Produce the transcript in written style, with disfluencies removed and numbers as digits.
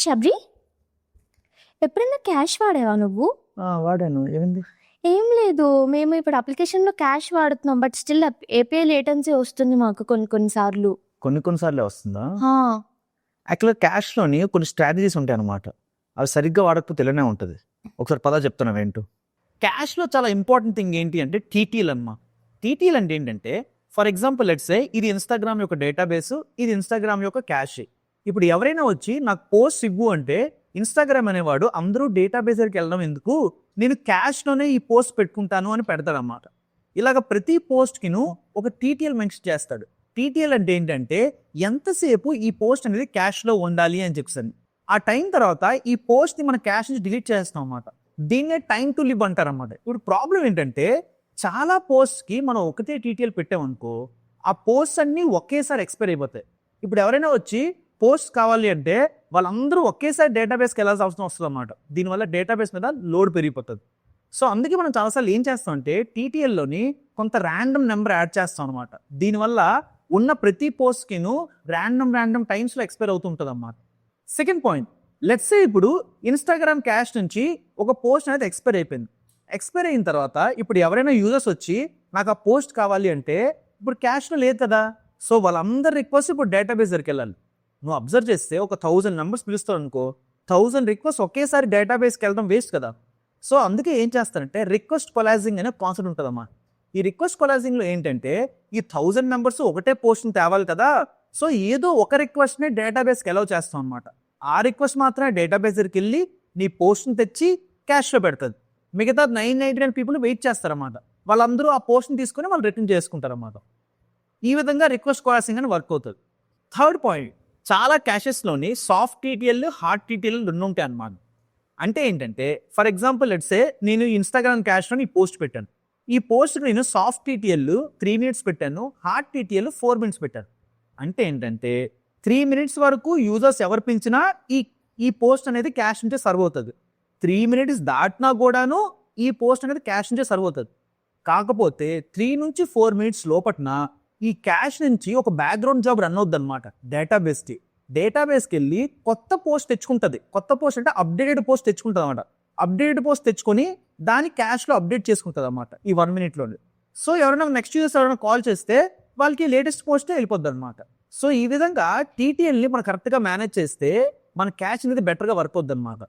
శబరి, ఎప్పుడైనా క్యాష్ వాడావా నువ్వు? వాడాను. ఏమైంది? ఏం లేదు, మేము ఇప్పుడు అప్లికేషన్లో క్యాష్ వాడుతున్నాం, బట్ స్టిల్ ఏపీఐ లేటెన్సీ వస్తుంది మాకు కొన్ని సార్లు. కొన్ని సార్లే వస్తుందా? హా, యాక్చువల్గా క్యాష్లోని కొన్ని స్ట్రాటజీస్ ఉంటాయి అనమాట. అవి సరిగ్గా వాడకపోతే తెలియనే ఉంటుంది. ఒకసారి పదా చెప్తున్నావు ఏంటో. క్యాష్లో చాలా ఇంపార్టెంట్ థింగ్ ఏంటి అంటే టీటీఎల్ అమ్మా. టీటీఎల్ అంటే ఏంటంటే, ఫర్ ఎగ్జాంపుల్ లెట్స్ ఇది ఇన్స్టాగ్రామ్ యొక్క డేటాబేస్, ఇది ఇన్స్టాగ్రామ్ యొక్క క్యాష్. ఇప్పుడు ఎవరైనా వచ్చి నాకు పోస్ట్ ఇవ్వు అంటే ఇన్స్టాగ్రామ్ అనేవాడు అందరూ డేటాబేస్ దగ్గరికి వెళ్ళడం ఎందుకు, నేను క్యాష్లోనే ఈ పోస్ట్ పెట్టుకుంటాను అని పెడతాడనమాట. ఇలాగ ప్రతి పోస్ట్కిను ఒక టీటీఎల్ మెన్షన్ చేస్తాడు. టీటీఎల్ అంటే ఏంటంటే ఎంతసేపు ఈ పోస్ట్ అనేది క్యాష్లో ఉండాలి అని చెప్తాను. ఆ టైం తర్వాత ఈ పోస్ట్ని మన క్యాష్ నుంచి డిలీట్ చేస్తాం అనమాట. దీన్నే టైం టు లివ్ అంటారన్నమాట. ఇప్పుడు ప్రాబ్లం ఏంటంటే చాలా పోస్ట్కి మనం ఒకటే టీటీఎల్ పెట్టామనుకో, ఆ పోస్ట్ అన్నీ ఒకేసారి ఎక్స్పైర్ అయిపోతాయి. ఇప్పుడు ఎవరైనా వచ్చి పోస్ట్ కావాలి అంటే వాళ్ళందరూ ఒకేసారి డేటాబేస్కి వెళ్ళాల్సిన అవసరం వస్తుంది అన్నమాట. దీనివల్ల డేటాబేస్ మీద లోడ్ పెరిగిపోతుంది. సో అందుకే మనం చాలాసార్లు ఏం చేస్తామంటే టీటీఎల్లోని కొంత ర్యాండమ్ నెంబర్ యాడ్ చేస్తాం అనమాట. దీనివల్ల ఉన్న ప్రతి పోస్ట్కిను ర్యాండమ్ టైమ్స్లో ఎక్స్పైర్ అవుతుంటుంది అన్నమాట. సెకండ్ పాయింట్, లెట్స్ సే ఇప్పుడు ఇన్స్టాగ్రామ్ క్యాష్ నుంచి ఒక పోస్ట్ అనేది ఎక్స్పైర్ అయిపోయింది. ఎక్స్పైర్ అయిన తర్వాత ఇప్పుడు ఎవరైనా యూజర్స్ వచ్చి నాకు ఆ పోస్ట్ కావాలి అంటే ఇప్పుడు క్యాష్లో లేదు కదా. సో వాళ్ళందరి రిక్వెస్ట్ ఇప్పుడు డేటాబేస్ దగ్గరికి వెళ్ళాలి. నువ్వు అబ్జర్వ్ చేస్తే ఒక 1000 నెంబర్స్ పిలుస్తావు అనుకో, 1000 రిక్వెస్ట్ ఒకేసారి డేటాబేస్కి వెళ్ళడం వేస్ట్ కదా. సో అందుకే ఏం చేస్తారంటే రిక్వెస్ట్ కొలాజింగ్ అనే కాన్సెప్ట్ ఉంటుందమ్మా. ఈ రిక్వెస్ట్ కొలాజింగ్లో ఏంటంటే ఈ 1000 మెంబర్స్ ఒకటే పోస్ట్ని తేవాలి కదా. సో ఏదో ఒక రిక్వెస్ట్ని డేటాబేస్కి అలౌ చేస్తాం అనమాట. ఆ రిక్వెస్ట్ మాత్రమే డేటాబేస్ దగ్గరికి వెళ్ళి నీ పోస్ట్ని తెచ్చి క్యాష్లో పెడుతుంది. మిగతా 999 పీపుల్ వెయిట్ చేస్తారన్నమాట. వాళ్ళందరూ ఆ పోస్ట్ని తీసుకొని వాళ్ళు రిటర్న్ చేసుకుంటారన్నమాట. ఈ విధంగా రిక్వెస్ట్ కొలాజింగ్ అని వర్క్ అవుతుంది. థర్డ్ పాయింట్, చాలా క్యాషెస్లోని సాఫ్ట్ టీటీఎల్, హార్డ్ టీటీఎల్ రెండు ఉంటాయి అన్నమాట. అంటే ఏంటంటే ఫర్ ఎగ్జాంపుల్ లెట్స్ నేను ఇన్స్టాగ్రామ్ క్యాష్లో ఈ పోస్ట్ పెట్టాను. ఈ పోస్ట్కి నేను సాఫ్ట్ టీటీఎల్ 3 minutes పెట్టాను, హార్డ్ టీటీఎల్ 4 minutes పెట్టాను. అంటే ఏంటంటే 3 minutes వరకు యూజర్స్ ఎవరు పెంచినా ఈ పోస్ట్ అనేది క్యాష్ నుంచే సర్వ్ అవుతుంది. 3 minutes దాటినా కూడాను ఈ పోస్ట్ అనేది క్యాష్ నుంచే సర్వ్ అవుతుంది. కాకపోతే 3 నుంచి 4 minutes లోపట్న ఈ క్యాష్ నుంచి ఒక బ్యాక్గ్రౌండ్ జాబ్ రన్ అవుద్ది అనమాట. డేటాబేస్కి వెళ్ళి కొత్త పోస్ట్ తెచ్చుకుంటుంది. కొత్త పోస్ట్ అంటే అప్డేటెడ్ పోస్ట్ తెచ్చుకుంటుంది అనమాట. అప్డేటెడ్ పోస్ట్ తెచ్చుకొని దాన్ని క్యాష్లో అప్డేట్ చేసుకుంటుంది అనమాట ఈ 1 minute. సో ఎవరైనా నెక్స్ట్ యూజర్స్ ఎవరైనా కాల్ చేస్తే వాళ్ళకి లేటెస్ట్ పోస్టే వెళ్ళిపోద్ది అనమాట. సో ఈ విధంగా టీటీఎల్ని మనం కరెక్ట్గా మేనేజ్ చేస్తే మన క్యాష్ అనేది బెటర్గా వర్క్ అవుద్ది అనమాట.